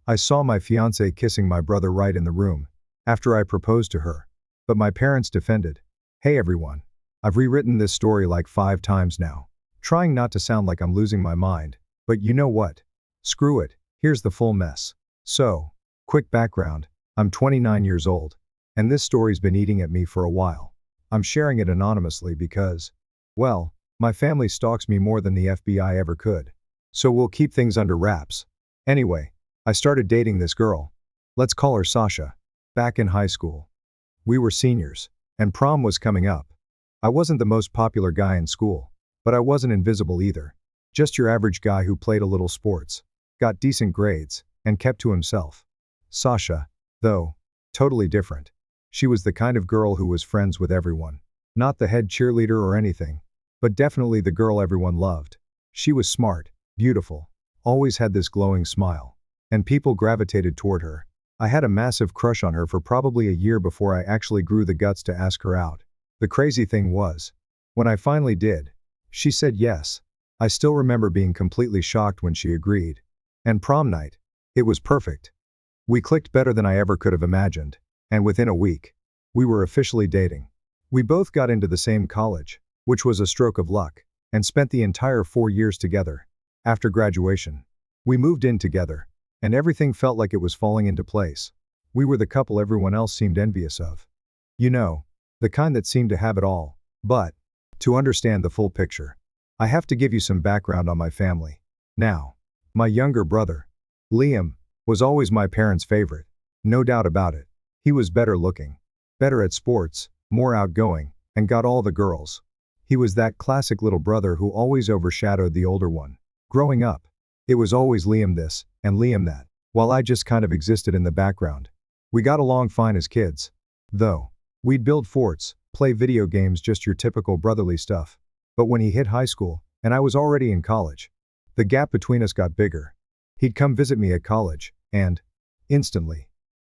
I saw my fiancée kissing my brother right in the room, after I proposed to her. But my parents defended. Hey everyone. I've rewritten this story like 5 times now. Trying not to sound like I'm losing my mind, but you know what? Screw it, here's the full mess. So, quick background, I'm 29 years old, and this story's been eating at me for a while. I'm sharing it anonymously because, well, my family stalks me more than the FBI ever could. So we'll keep things under wraps. Anyway, I started dating this girl. Let's call her Sasha. Back in high school. We were seniors, and prom was coming up. I wasn't the most popular guy in school, but I wasn't invisible either. Just your average guy who played a little sports, got decent grades, and kept to himself. Sasha, though, totally different. She was the kind of girl who was friends with everyone. Not the head cheerleader or anything, but definitely the girl everyone loved. She was smart, beautiful, always had this glowing smile, and people gravitated toward her. I had a massive crush on her for probably a year before I actually grew the guts to ask her out. The crazy thing was, when I finally did, she said yes. I still remember being completely shocked when she agreed. And prom night, it was perfect. We clicked better than I ever could have imagined, and within a week, we were officially dating. We both got into the same college, which was a stroke of luck, and spent the entire 4 years together. After graduation, we moved in together, and everything felt like it was falling into place. We were the couple everyone else seemed envious of. You know, the kind that seemed to have it all. But, to understand the full picture, I have to give you some background on my family. Now, my younger brother, Liam, was always my parents' favorite. No doubt about it. He was better looking, better at sports, more outgoing, and got all the girls. He was that classic little brother who always overshadowed the older one. Growing up, it was always Liam this, and Liam that, while I just kind of existed in the background. We got along fine as kids. Though, we'd build forts, play video games, just your typical brotherly stuff. But when he hit high school, and I was already in college, the gap between us got bigger. He'd come visit me at college, and, instantly,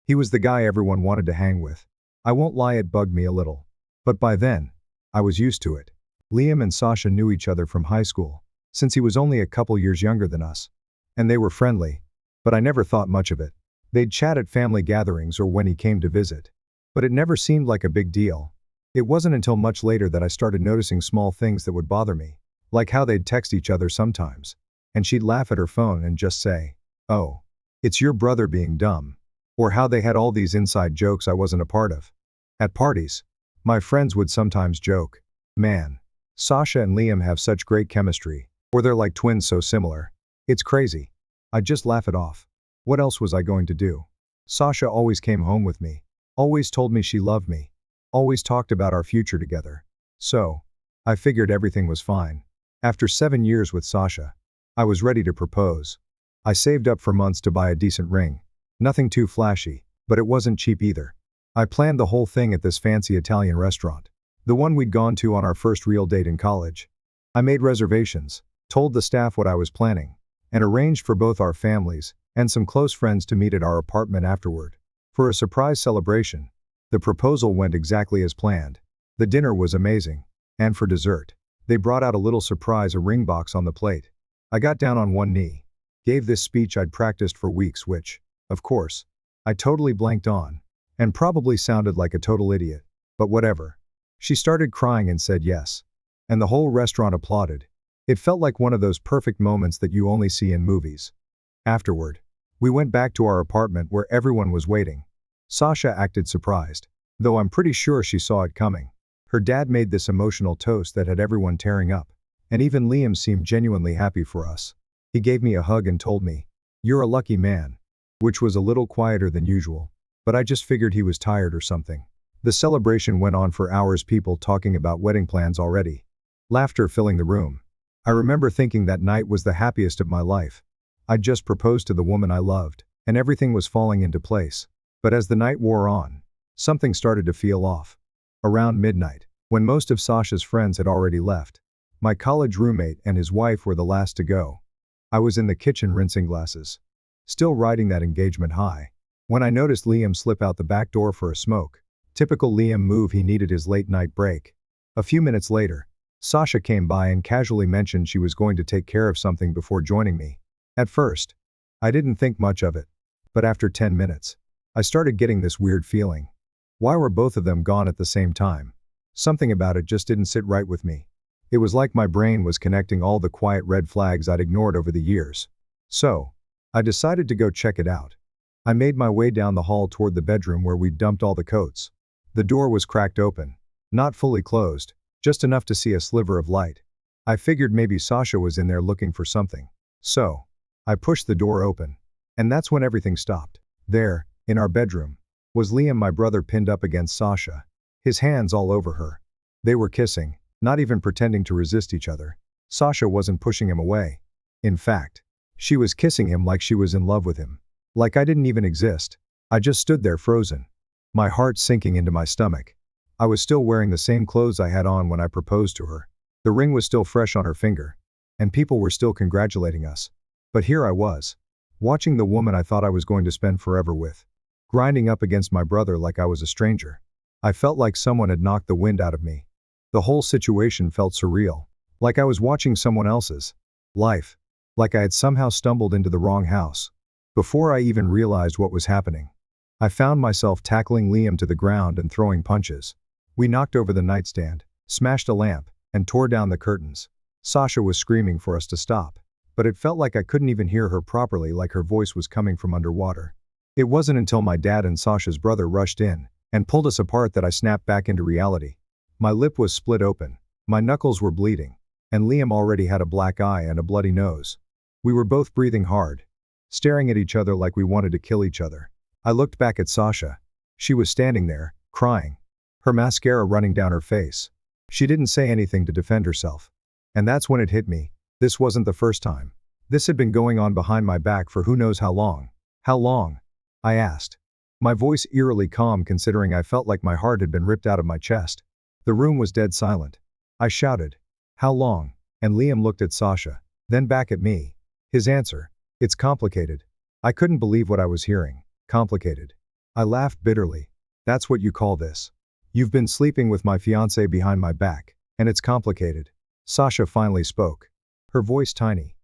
he was the guy everyone wanted to hang with. I won't lie, it bugged me a little. But by then, I was used to it. Liam and Sasha knew each other from high school, since he was only a couple years younger than us. And they were friendly, but I never thought much of it. They'd chat at family gatherings or when he came to visit. But it never seemed like a big deal. It wasn't until much later that I started noticing small things that would bother me, like how they'd text each other sometimes, and she'd laugh at her phone and just say, "Oh, it's your brother being dumb." Or how they had all these inside jokes I wasn't a part of. At parties, my friends would sometimes joke, "Man, Sasha and Liam have such great chemistry," or "They're like twins, so similar." It's crazy. I'd just laugh it off. What else was I going to do? Sasha always came home with me, always told me she loved me, always talked about our future together. So, I figured everything was fine. After 7 years with Sasha, I was ready to propose. I saved up for months to buy a decent ring. Nothing too flashy, but it wasn't cheap either. I planned the whole thing at this fancy Italian restaurant, the one we'd gone to on our first real date in college. I made reservations, told the staff what I was planning, and arranged for both our families and some close friends to meet at our apartment afterward. For a surprise celebration, the proposal went exactly as planned. The dinner was amazing, and for dessert, they brought out a little surprise, a ring box on the plate. I got down on one knee, gave this speech I'd practiced for weeks, which, of course, I totally blanked on, and probably sounded like a total idiot, but whatever. She started crying and said yes. And the whole restaurant applauded. It felt like one of those perfect moments that you only see in movies. Afterward, we went back to our apartment where everyone was waiting. Sasha acted surprised, though I'm pretty sure she saw it coming. Her dad made this emotional toast that had everyone tearing up, and even Liam seemed genuinely happy for us. He gave me a hug and told me, "You're a lucky man," which was a little quieter than usual, but I just figured he was tired or something. The celebration went on for hours, people talking about wedding plans already. Laughter filling the room. I remember thinking that night was the happiest of my life. I'd just proposed to the woman I loved, and everything was falling into place. But as the night wore on, something started to feel off. Around midnight, when most of Sasha's friends had already left, my college roommate and his wife were the last to go. I was in the kitchen rinsing glasses, still riding that engagement high, when I noticed Liam slip out the back door for a smoke. Typical Liam move, he needed his late night break. A few minutes later, Sasha came by and casually mentioned she was going to take care of something before joining me. At first, I didn't think much of it. But after 10 minutes, I started getting this weird feeling. Why were both of them gone at the same time? Something about it just didn't sit right with me. It was like my brain was connecting all the quiet red flags I'd ignored over the years. So, I decided to go check it out. I made my way down the hall toward the bedroom where we'd dumped all the coats. The door was cracked open. Not fully closed, just enough to see a sliver of light. I figured maybe Sasha was in there looking for something. So, I pushed the door open. And that's when everything stopped. There, in our bedroom, was Liam, my brother, pinned up against Sasha. His hands all over her. They were kissing, not even pretending to resist each other. Sasha wasn't pushing him away. In fact, she was kissing him like she was in love with him. Like I didn't even exist. I just stood there frozen. My heart sinking into my stomach. I was still wearing the same clothes I had on when I proposed to her. The ring was still fresh on her finger. And people were still congratulating us. But here I was, watching the woman I thought I was going to spend forever with, grinding up against my brother like I was a stranger. I felt like someone had knocked the wind out of me. The whole situation felt surreal. Like I was watching someone else's life. Like I had somehow stumbled into the wrong house. Before I even realized what was happening, I found myself tackling Liam to the ground and throwing punches. We knocked over the nightstand, smashed a lamp, and tore down the curtains. Sasha was screaming for us to stop. But it felt like I couldn't even hear her properly, like her voice was coming from underwater. It wasn't until my dad and Sasha's brother rushed in and pulled us apart that I snapped back into reality. My lip was split open, my knuckles were bleeding, and Liam already had a black eye and a bloody nose. We were both breathing hard, staring at each other like we wanted to kill each other. I looked back at Sasha. She was standing there, crying, her mascara running down her face. She didn't say anything to defend herself. And that's when it hit me. This wasn't the first time. This had been going on behind my back for who knows how long. How long? I asked. My voice eerily calm considering I felt like my heart had been ripped out of my chest. The room was dead silent. I shouted, "How long?" And Liam looked at Sasha, then back at me. His answer, "It's complicated." I couldn't believe what I was hearing. Complicated. I laughed bitterly. "That's what you call this? You've been sleeping with my fiancé behind my back, and it's complicated." Sasha finally spoke. Her voice tiny.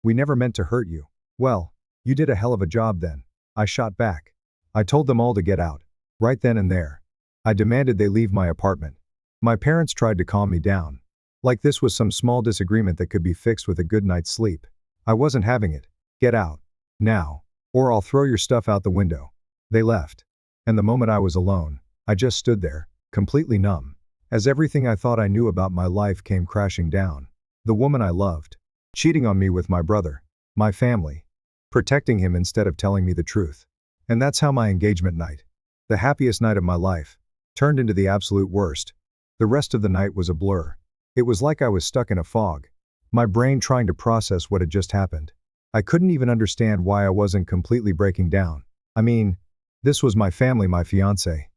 "We never meant to hurt you." "Well, you did a hell of a job then," I shot back. I told them all to get out. Right then and there. I demanded they leave my apartment. My parents tried to calm me down. Like this was some small disagreement that could be fixed with a good night's sleep. I wasn't having it. "Get out. Now. Or I'll throw your stuff out the window." They left. And the moment I was alone, I just stood there, completely numb. As everything I thought I knew about my life came crashing down. The woman I loved, cheating on me with my brother, my family, protecting him instead of telling me the truth. And that's how my engagement night, the happiest night of my life, turned into the absolute worst. The rest of the night was a blur. It was like I was stuck in a fog, my brain trying to process what had just happened. I couldn't even understand why I wasn't completely breaking down. I mean, this was my family, my fiancé,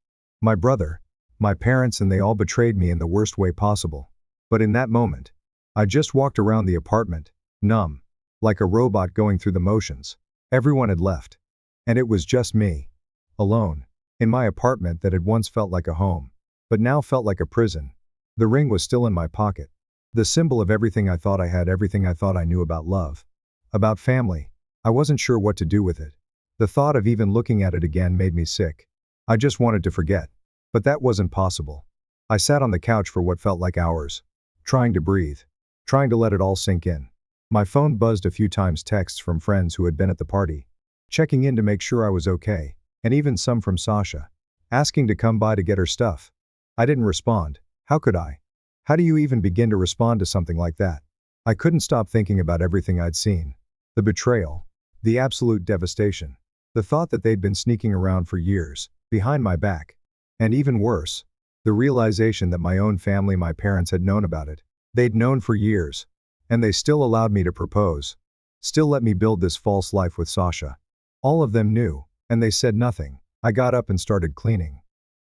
my brother, my parents, and they all betrayed me in the worst way possible. But in that moment, I just walked around the apartment, numb, like a robot going through the motions. Everyone had left. And it was just me, alone, in my apartment that had once felt like a home, but now felt like a prison. The ring was still in my pocket. The symbol of everything I thought I had, everything I thought I knew about love, about family. I wasn't sure what to do with it. The thought of even looking at it again made me sick. I just wanted to forget. But that wasn't possible. I sat on the couch for what felt like hours, trying to breathe, trying to let it all sink in. My phone buzzed a few times, texts from friends who had been at the party, checking in to make sure I was okay, and even some from Sasha, asking to come by to get her stuff. I didn't respond. How could I? How do you even begin to respond to something like that? I couldn't stop thinking about everything I'd seen. The betrayal, the absolute devastation, the thought that they'd been sneaking around for years, behind my back. And even worse, the realization that my own family, my parents, had known about it. They'd known for years. And they still allowed me to propose. Still let me build this false life with Sasha. All of them knew, and they said nothing. I got up and started cleaning.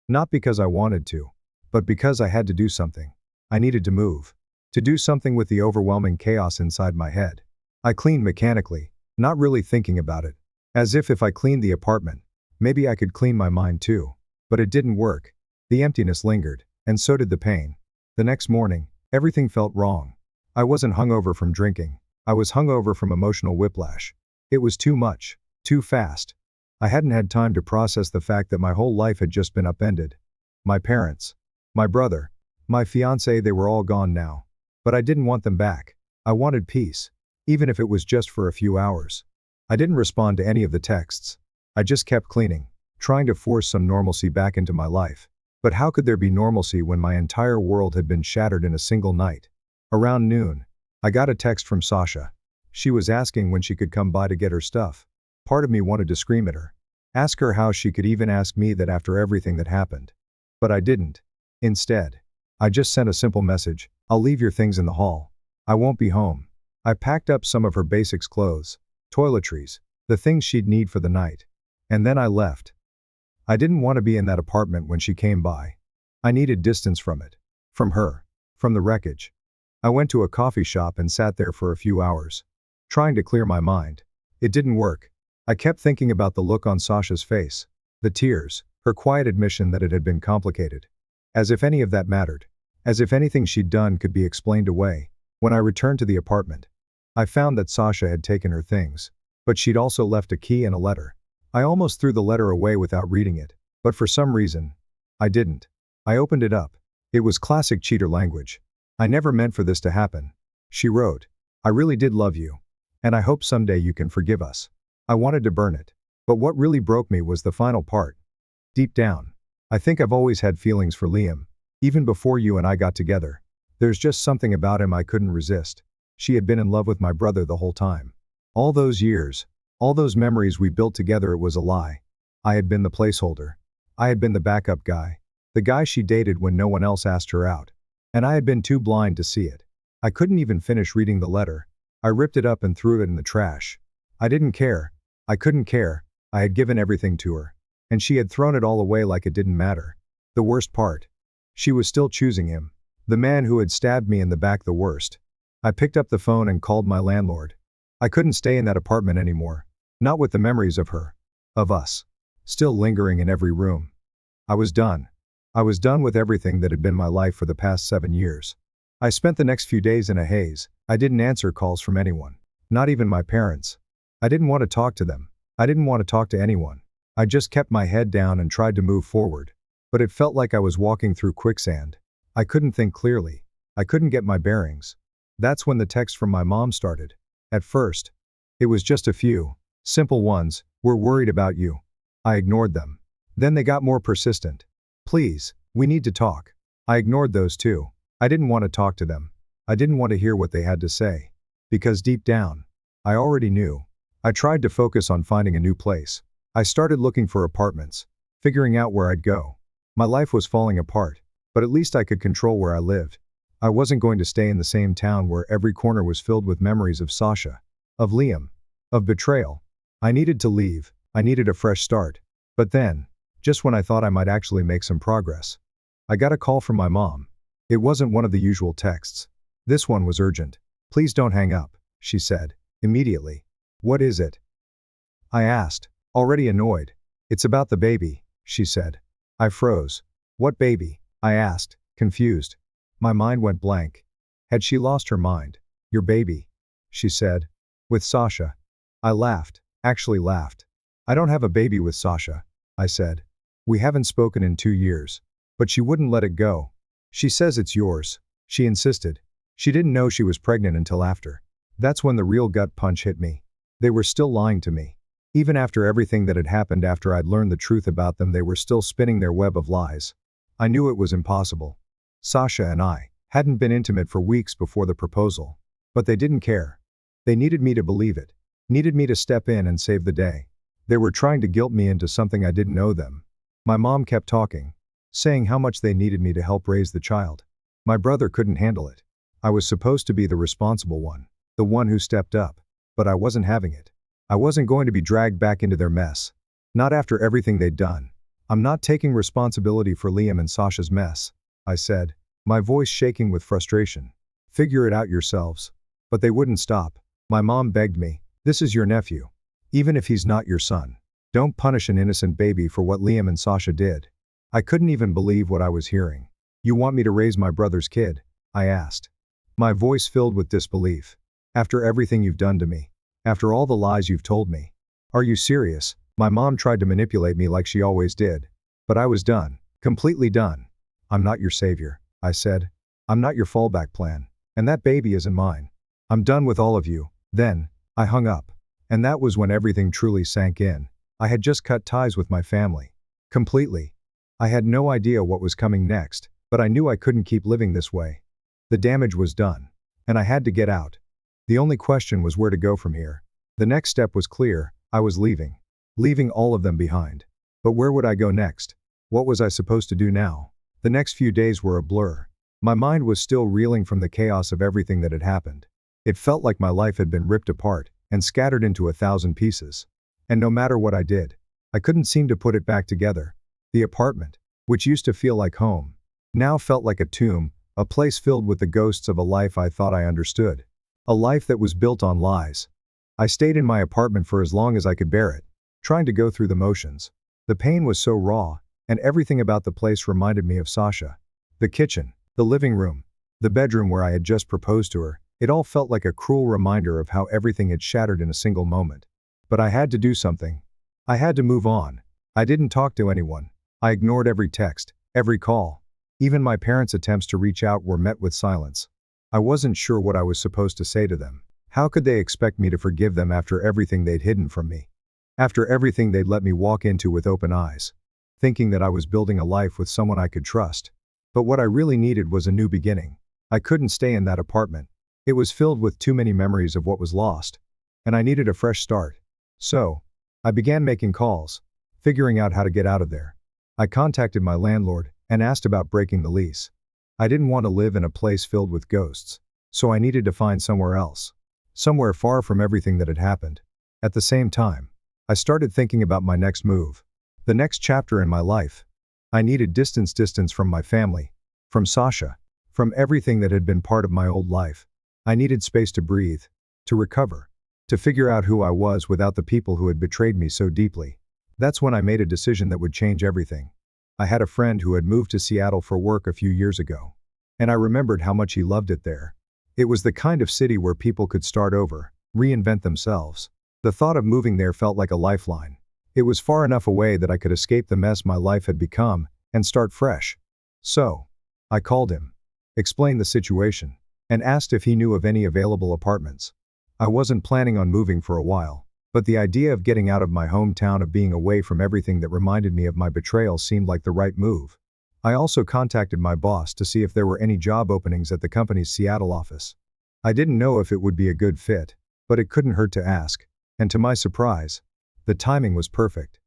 Not because I wanted to, but because I had to do something. I needed to move. To do something with the overwhelming chaos inside my head. I cleaned mechanically, not really thinking about it. As if I cleaned the apartment, maybe I could clean my mind too. But it didn't work. The emptiness lingered, and so did the pain. The next morning, everything felt wrong. I wasn't hungover from drinking. I was hungover from emotional whiplash. It was too much, too fast. I hadn't had time to process the fact that my whole life had just been upended. My parents, my brother, my fiancée, they were all gone now. But I didn't want them back. I wanted peace, even if it was just for a few hours. I didn't respond to any of the texts. I just kept cleaning, trying to force some normalcy back into my life. But how could there be normalcy when my entire world had been shattered in a single night? Around noon, I got a text from Sasha. She was asking when she could come by to get her stuff. Part of me wanted to scream at her. Ask her how she could even ask me that after everything that happened. But I didn't. Instead, I just sent a simple message: "I'll leave your things in the hall. I won't be home." I packed up some of her basics clothes, toiletries, the things she'd need for the night. And then I left. I didn't want to be in that apartment when she came by. I needed distance from it. From her. From the wreckage. I went to a coffee shop and sat there for a few hours, trying to clear my mind. It didn't work. I kept thinking about the look on Sasha's face, the tears, her quiet admission that it had been complicated. As if any of that mattered. As if anything she'd done could be explained away. When I returned to the apartment, I found that Sasha had taken her things, but she'd also left a key and a letter. I almost threw the letter away without reading it, but for some reason, I didn't. I opened it up. It was classic cheater language. "I never meant for this to happen." She wrote, "I really did love you. And I hope someday you can forgive us." I wanted to burn it. But what really broke me was the final part. Deep down, I think I've always had feelings for Liam. Even before you and I got together. There's just something about him I couldn't resist. She had been in love with my brother the whole time. All those years, all those memories we built together, it was a lie. I had been the placeholder. I had been the backup guy. The guy she dated when no one else asked her out. And I had been too blind to see it. I couldn't even finish reading the letter. I ripped it up and threw it in the trash. I didn't care. I couldn't care. I had given everything to her. And she had thrown it all away like it didn't matter. The worst part. She was still choosing him. The man who had stabbed me in the back the worst. I picked up the phone and called my landlord. I couldn't stay in that apartment anymore. Not with the memories of her. Of us. Still lingering in every room. I was done. I was done with everything that had been my life for the past 7 years. I spent the next few days in a haze. I didn't answer calls from anyone. Not even my parents. I didn't want to talk to them. I didn't want to talk to anyone. I just kept my head down and tried to move forward. But it felt like I was walking through quicksand. I couldn't think clearly. I couldn't get my bearings. That's when the text from my mom started. At first, it was just a few simple ones: "We're worried about you." I ignored them. Then they got more persistent. "Please, we need to talk." I ignored those too. I didn't want to talk to them. I didn't want to hear what they had to say. Because deep down, I already knew. I tried to focus on finding a new place. I started looking for apartments, figuring out where I'd go. My life was falling apart, but at least I could control where I lived. I wasn't going to stay in the same town where every corner was filled with memories of Sasha, of Liam, of betrayal. I needed to leave. I needed a fresh start. But then, just when I thought I might actually make some progress, I got a call from my mom. It wasn't one of the usual texts. This one was urgent. "Please don't hang up," she said, immediately. "What is it?" I asked, already annoyed. "It's about the baby," she said. I froze. "What baby?" I asked, confused. My mind went blank. Had she lost her mind? "Your baby," she said. "With Sasha." I laughed, actually laughed. "I don't have a baby with Sasha," I said. "We haven't spoken in 2 years." But she wouldn't let it go. "She says it's yours," she insisted. She didn't know she was pregnant until after. That's when the real gut punch hit me. They were still lying to me. Even after everything that had happened, after I'd learned the truth about them, they were still spinning their web of lies. I knew it was impossible. Sasha and I hadn't been intimate for weeks before the proposal. But they didn't care. They needed me to believe it. Needed me to step in and save the day. They were trying to guilt me into something I didn't owe them. My mom kept talking, saying how much they needed me to help raise the child. My brother couldn't handle it. I was supposed to be the responsible one, the one who stepped up. But I wasn't having it. I wasn't going to be dragged back into their mess. Not after everything they'd done. "I'm not taking responsibility for Liam and Sasha's mess," I said, my voice shaking with frustration. "Figure it out yourselves." But they wouldn't stop. My mom begged me, "This is your nephew. Even if he's not your son, don't punish an innocent baby for what Liam and Sasha did." I couldn't even believe what I was hearing. "You want me to raise my brother's kid?" I asked. My voice filled with disbelief. "After everything you've done to me. After all the lies you've told me. Are you serious?" My mom tried to manipulate me like she always did. But I was done. Completely done. I'm not your savior, I said. I'm not your fallback plan. And that baby isn't mine. I'm done with all of you. Then, I hung up. And that was when everything truly sank in. I had just cut ties with my family. Completely. I had no idea what was coming next, but I knew I couldn't keep living this way. The damage was done. And I had to get out. The only question was where to go from here. The next step was clear. I was leaving. Leaving all of them behind. But where would I go next? What was I supposed to do now? The next few days were a blur. My mind was still reeling from the chaos of everything that had happened. It felt like my life had been ripped apart and scattered into 1,000 pieces. And no matter what I did, I couldn't seem to put it back together. The apartment, which used to feel like home, now felt like a tomb, a place filled with the ghosts of a life I thought I understood. A life that was built on lies. I stayed in my apartment for as long as I could bear it, trying to go through the motions. The pain was so raw, and everything about the place reminded me of Sasha. The kitchen, the living room, the bedroom where I had just proposed to her, it all felt like a cruel reminder of how everything had shattered in a single moment. But I had to do something. I had to move on. I didn't talk to anyone. I ignored every text, every call. Even my parents' attempts to reach out were met with silence. I wasn't sure what I was supposed to say to them. How could they expect me to forgive them after everything they'd hidden from me? After everything they'd let me walk into with open eyes, thinking that I was building a life with someone I could trust. But what I really needed was a new beginning. I couldn't stay in that apartment. It was filled with too many memories of what was lost. And I needed a fresh start. So, I began making calls, figuring out how to get out of there. I contacted my landlord and asked about breaking the lease. I didn't want to live in a place filled with ghosts, so I needed to find somewhere else. Somewhere far from everything that had happened. At the same time, I started thinking about my next move. The next chapter in my life. I needed distance from my family, from Sasha, from everything that had been part of my old life. I needed space to breathe, to recover, to figure out who I was without the people who had betrayed me so deeply. That's when I made a decision that would change everything. I had a friend who had moved to Seattle for work a few years ago. And I remembered how much he loved it there. It was the kind of city where people could start over, reinvent themselves. The thought of moving there felt like a lifeline. It was far enough away that I could escape the mess my life had become, and start fresh. So, I called him, explained the situation, and asked if he knew of any available apartments. I wasn't planning on moving for a while, but the idea of getting out of my hometown, of being away from everything that reminded me of my betrayal, seemed like the right move. I also contacted my boss to see if there were any job openings at the company's Seattle office. I didn't know if it would be a good fit, but it couldn't hurt to ask, and to my surprise, the timing was perfect.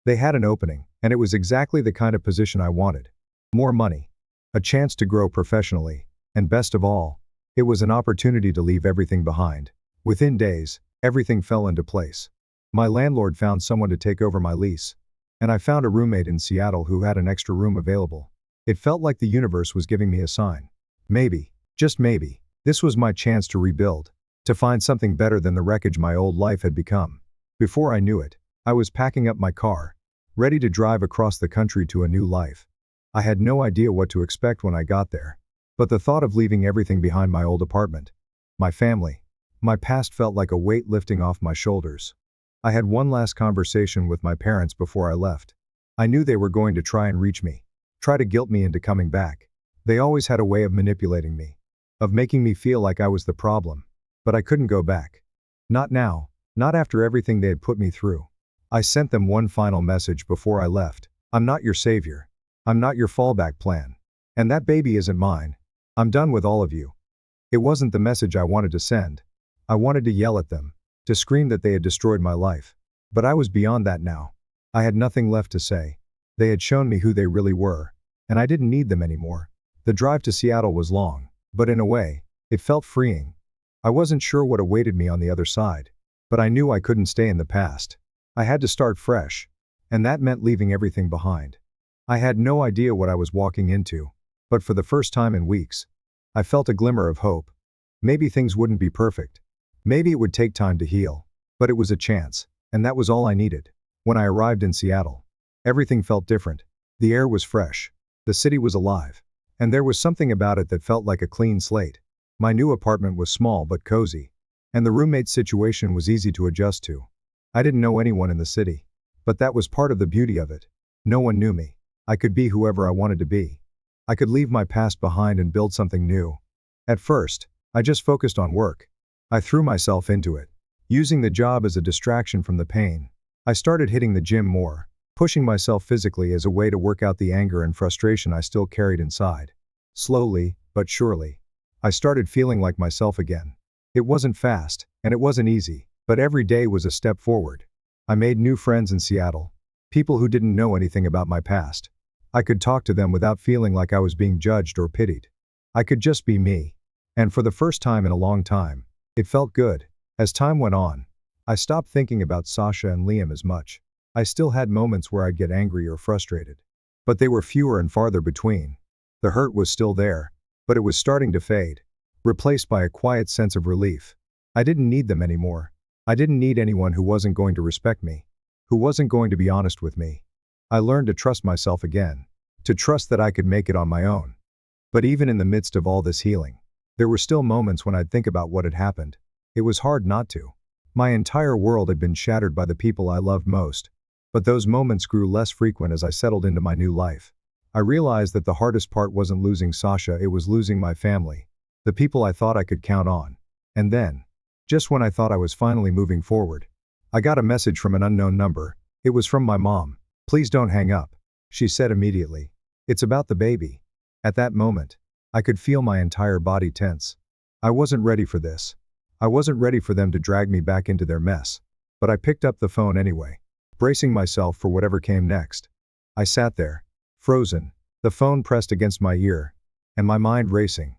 They had an opening, and it was exactly the kind of position I wanted. More money, a chance to grow professionally, and best of all, it was an opportunity to leave everything behind. Within days, everything fell into place. My landlord found someone to take over my lease, and I found a roommate in Seattle who had an extra room available. It felt like the universe was giving me a sign. Maybe, just maybe, this was my chance to rebuild, to find something better than the wreckage my old life had become. Before I knew it, I was packing up my car, ready to drive across the country to a new life. I had no idea what to expect when I got there, but the thought of leaving everything behind, my old apartment, my family, my past, felt like a weight lifting off my shoulders. I had one last conversation with my parents before I left. I knew they were going to try and reach me, try to guilt me into coming back. They always had a way of manipulating me, of making me feel like I was the problem. But I couldn't go back. Not now, not after everything they had put me through. I sent them one final message before I left. I'm not your savior. I'm not your fallback plan. And that baby isn't mine. I'm done with all of you. It wasn't the message I wanted to send. I wanted to yell at them, to scream that they had destroyed my life. But I was beyond that now. I had nothing left to say. They had shown me who they really were, and I didn't need them anymore. The drive to Seattle was long, but in a way, it felt freeing. I wasn't sure what awaited me on the other side, but I knew I couldn't stay in the past. I had to start fresh, and that meant leaving everything behind. I had no idea what I was walking into, but for the first time in weeks, I felt a glimmer of hope. Maybe things wouldn't be perfect. Maybe it would take time to heal, but it was a chance, and that was all I needed. When I arrived in Seattle, everything felt different. The air was fresh, the city was alive, and there was something about it that felt like a clean slate. My new apartment was small but cozy, and the roommate situation was easy to adjust to. I didn't know anyone in the city, But that was part of the beauty of it. No one knew me. I could be whoever I wanted to be. I could leave my past behind and build something new. At first, I just focused on work. I threw myself into it, using the job as a distraction from the pain. I started hitting the gym more, pushing myself physically as a way to work out the anger and frustration I still carried inside. Slowly, but surely, I started feeling like myself again. It wasn't fast, and it wasn't easy, but every day was a step forward. I made new friends in Seattle, people who didn't know anything about my past. I could talk to them without feeling like I was being judged or pitied. I could just be me. And for the first time in a long time, it felt good. As time went on, I stopped thinking about Sasha and Liam as much. I still had moments where I'd get angry or frustrated, but they were fewer and farther between. The hurt was still there, but it was starting to fade, replaced by a quiet sense of relief. I didn't need them anymore. I didn't need anyone who wasn't going to respect me, who wasn't going to be honest with me. I learned to trust myself again, to trust that I could make it on my own. But even in the midst of all this healing, there were still moments when I'd think about what had happened. It was hard not to. My entire world had been shattered by the people I loved most. But those moments grew less frequent as I settled into my new life. I realized that the hardest part wasn't losing Sasha, it was losing my family, the people I thought I could count on. And then, just when I thought I was finally moving forward, I got a message from an unknown number. It was from my mom. "Please don't hang up," she said immediately. "It's about the baby." At that moment, I could feel my entire body tense. I wasn't ready for this. I wasn't ready for them to drag me back into their mess. But I picked up the phone anyway, bracing myself for whatever came next. I sat there, frozen, the phone pressed against my ear, and my mind racing.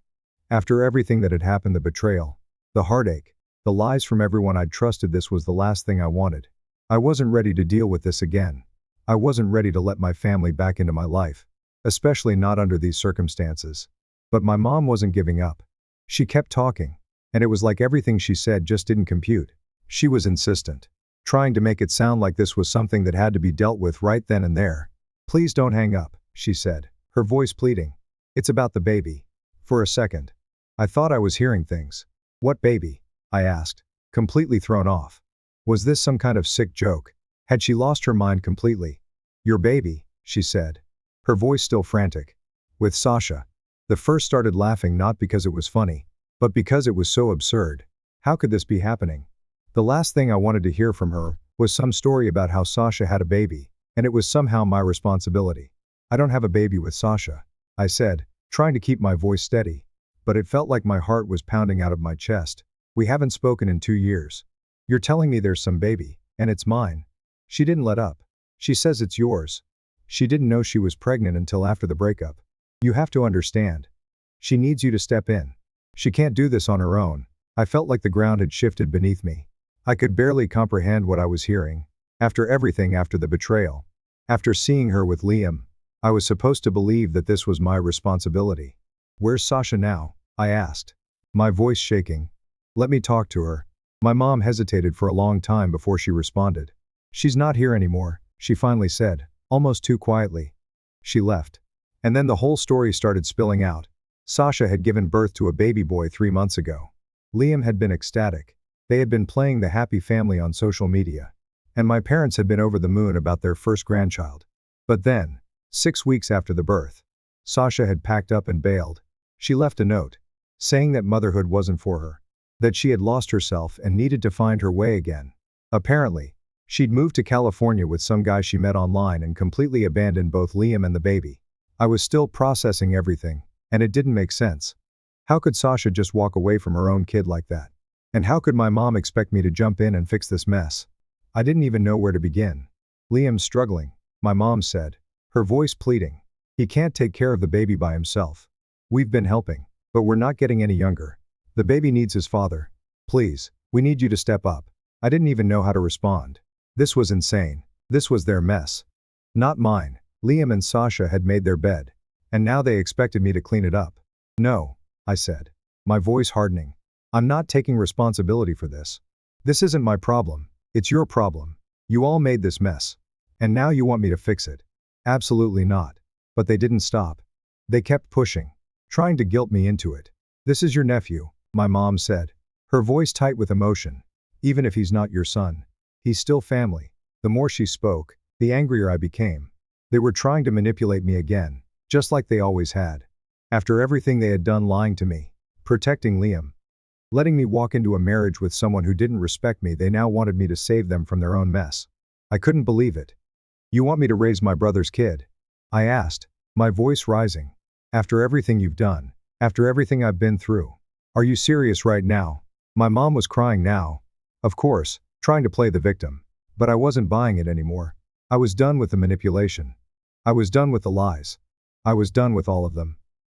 After everything that had happened, the betrayal, the heartache, the lies from everyone I'd trusted, this was the last thing I wanted. I wasn't ready to deal with this again. I wasn't ready to let my family back into my life, especially not under these circumstances. But my mom wasn't giving up. She kept talking, and it was like everything she said just didn't compute. She was insistent, trying to make it sound like this was something that had to be dealt with right then and there. "Please don't hang up," she said, her voice pleading. "It's about the baby." For a second, I thought I was hearing things. "What baby?" I asked, completely thrown off. Was this some kind of sick joke? Had she lost her mind completely? "Your baby," she said, her voice still frantic. "With Sasha." The first started laughing, not because it was funny, but because it was so absurd. How could this be happening? The last thing I wanted to hear from her was some story about how Sasha had a baby, and it was somehow my responsibility. "I don't have a baby with Sasha," I said, trying to keep my voice steady. But it felt like my heart was pounding out of my chest. "We haven't spoken in 2 years. You're telling me there's some baby, and it's mine." She didn't let up. "She says it's yours." She didn't know she was pregnant until after the breakup. "You have to understand. She needs you to step in. She can't do this on her own." I felt like the ground had shifted beneath me. I could barely comprehend what I was hearing. After everything, after the betrayal, after seeing her with Liam, I was supposed to believe that this was my responsibility. "Where's Sasha now?" I asked, my voice shaking. "Let me talk to her." My mom hesitated for a long time before she responded. "She's not here anymore," she finally said, almost too quietly. She left. And then the whole story started spilling out. Sasha had given birth to a baby boy 3 months ago. Liam had been ecstatic. They had been playing the happy family on social media. And my parents had been over the moon about their first grandchild. But then, 6 weeks after the birth, Sasha had packed up and bailed. She left a note, saying that motherhood wasn't for her, that she had lost herself and needed to find her way again. Apparently, she'd moved to California with some guy she met online and completely abandoned both Liam and the baby. I was still processing everything, and it didn't make sense. How could Sasha just walk away from her own kid like that? And how could my mom expect me to jump in and fix this mess? I didn't even know where to begin. "Liam's struggling," my mom said, her voice pleading. "He can't take care of the baby by himself. We've been helping, but we're not getting any younger. The baby needs his father. Please, we need you to step up." I didn't even know how to respond. This was insane. This was their mess, not mine. Liam and Sasha had made their bed, and now they expected me to clean it up. "No," I said, my voice hardening. "I'm not taking responsibility for this. This isn't my problem. It's your problem. You all made this mess. And now you want me to fix it." Absolutely not. But they didn't stop. They kept pushing, trying to guilt me into it. "This is your nephew," my mom said, her voice tight with emotion. "Even if he's not your son, he's still family." The more she spoke, the angrier I became. They were trying to manipulate me again, just like they always had. After everything they had done lying to me, protecting Liam, letting me walk into a marriage with someone who didn't respect me, they now wanted me to save them from their own mess. I couldn't believe it. "You want me to raise my brother's kid?" I asked, my voice rising. "After everything you've done, after everything I've been through, are you serious right now?" My mom was crying now. Of course, trying to play the victim. But I wasn't buying it anymore. I was done with the manipulation. I was done with the lies. I was done with all of them.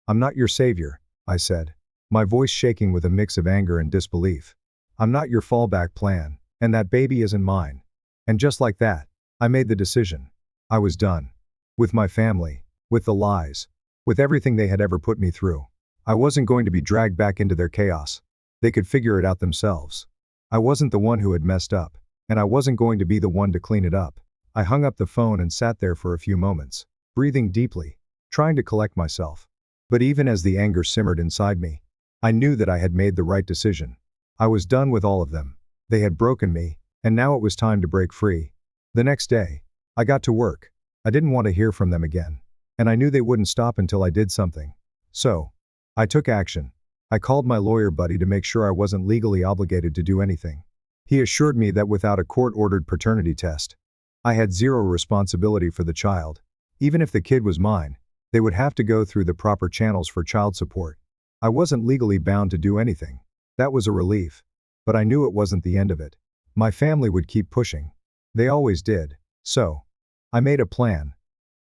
"I'm not your savior," I said, my voice shaking with a mix of anger and disbelief. "I'm not your fallback plan, and that baby isn't mine." And just like that, I made the decision. I was done. With my family, with the lies, with everything they had ever put me through. I wasn't going to be dragged back into their chaos. They could figure it out themselves. I wasn't the one who had messed up, and I wasn't going to be the one to clean it up. I hung up the phone and sat there for a few moments, breathing deeply, trying to collect myself. But even as the anger simmered inside me, I knew that I had made the right decision. I was done with all of them. They had broken me, and now it was time to break free. The next day, I got to work. I didn't want to hear from them again, and I knew they wouldn't stop until I did something. So, I took action. I called my lawyer buddy to make sure I wasn't legally obligated to do anything. He assured me that without a court-ordered paternity test, I had zero responsibility for the child. Even if the kid was mine, they would have to go through the proper channels for child support. I wasn't legally bound to do anything. That was a relief. But I knew it wasn't the end of it. My family would keep pushing. They always did. So, I made a plan.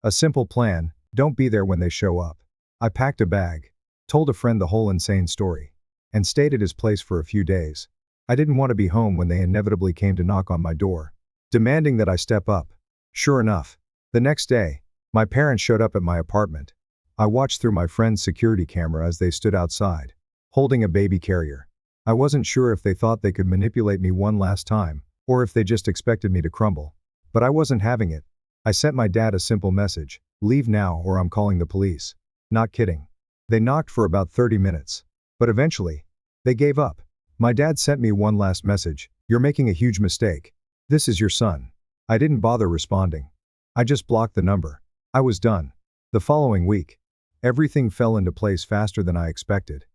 A simple plan: don't be there when they show up. I packed a bag, told a friend the whole insane story, and stayed at his place for a few days. I didn't want to be home when they inevitably came to knock on my door, demanding that I step up. Sure enough, the next day, my parents showed up at my apartment. I watched through my friend's security camera as they stood outside, holding a baby carrier. I wasn't sure if they thought they could manipulate me one last time, or if they just expected me to crumble. But I wasn't having it. I sent my dad a simple message: "Leave now or I'm calling the police." Not kidding. They knocked for about 30 minutes. But eventually, they gave up. My dad sent me one last message: "You're making a huge mistake. This is your son." I didn't bother responding. I just blocked the number. I was done. The following week, everything fell into place faster than I expected.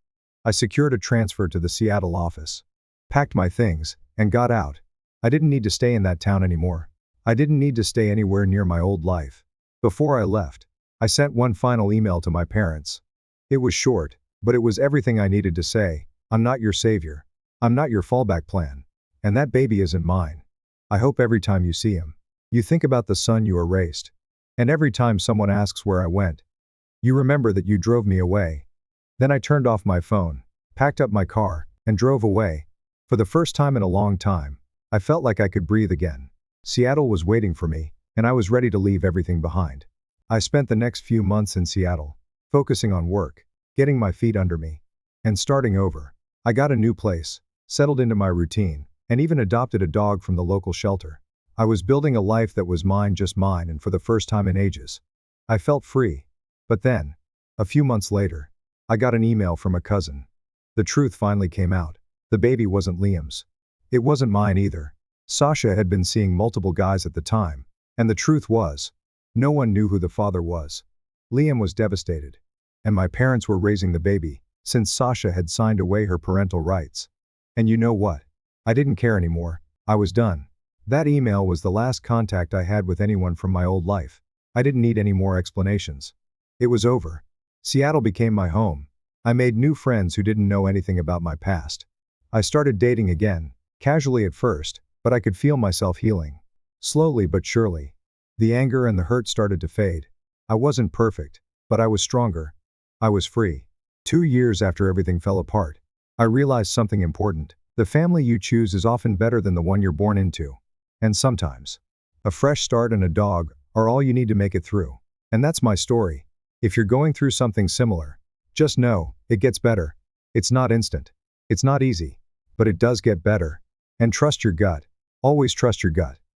I secured a transfer to the Seattle office, packed my things, and got out. I didn't need to stay in that town anymore. I didn't need to stay anywhere near my old life. Before I left, I sent one final email to my parents. It was short, but it was everything I needed to say. "I'm not your savior. I'm not your fallback plan. And that baby isn't mine. I hope every time you see him, you think about the son you erased. And every time someone asks where I went, you remember that you drove me away." Then I turned off my phone, packed up my car, and drove away. For the first time in a long time, I felt like I could breathe again. Seattle was waiting for me, and I was ready to leave everything behind. I spent the next few months in Seattle, focusing on work, getting my feet under me, and starting over. I got a new place, settled into my routine, and even adopted a dog from the local shelter. I was building a life that was mine, just mine, and for the first time in ages, I felt free. But then, a few months later, I got an email from a cousin. The truth finally came out. The baby wasn't Liam's. It wasn't mine either. Sasha had been seeing multiple guys at the time, and the truth was, no one knew who the father was. Liam was devastated, and my parents were raising the baby, since Sasha had signed away her parental rights. And you know what? I didn't care anymore. I was done. That email was the last contact I had with anyone from my old life. I didn't need any more explanations. It was over. Seattle became my home. I made new friends who didn't know anything about my past. I started dating again, casually at first, but I could feel myself healing. Slowly but surely. The anger and the hurt started to fade. I wasn't perfect, but I was stronger. I was free. 2 years after everything fell apart, I realized something important. The family you choose is often better than the one you're born into. And sometimes, a fresh start and a dog are all you need to make it through. And that's my story. If you're going through something similar, just know, it gets better. It's not instant. It's not easy. But it does get better. And trust your gut. Always trust your gut.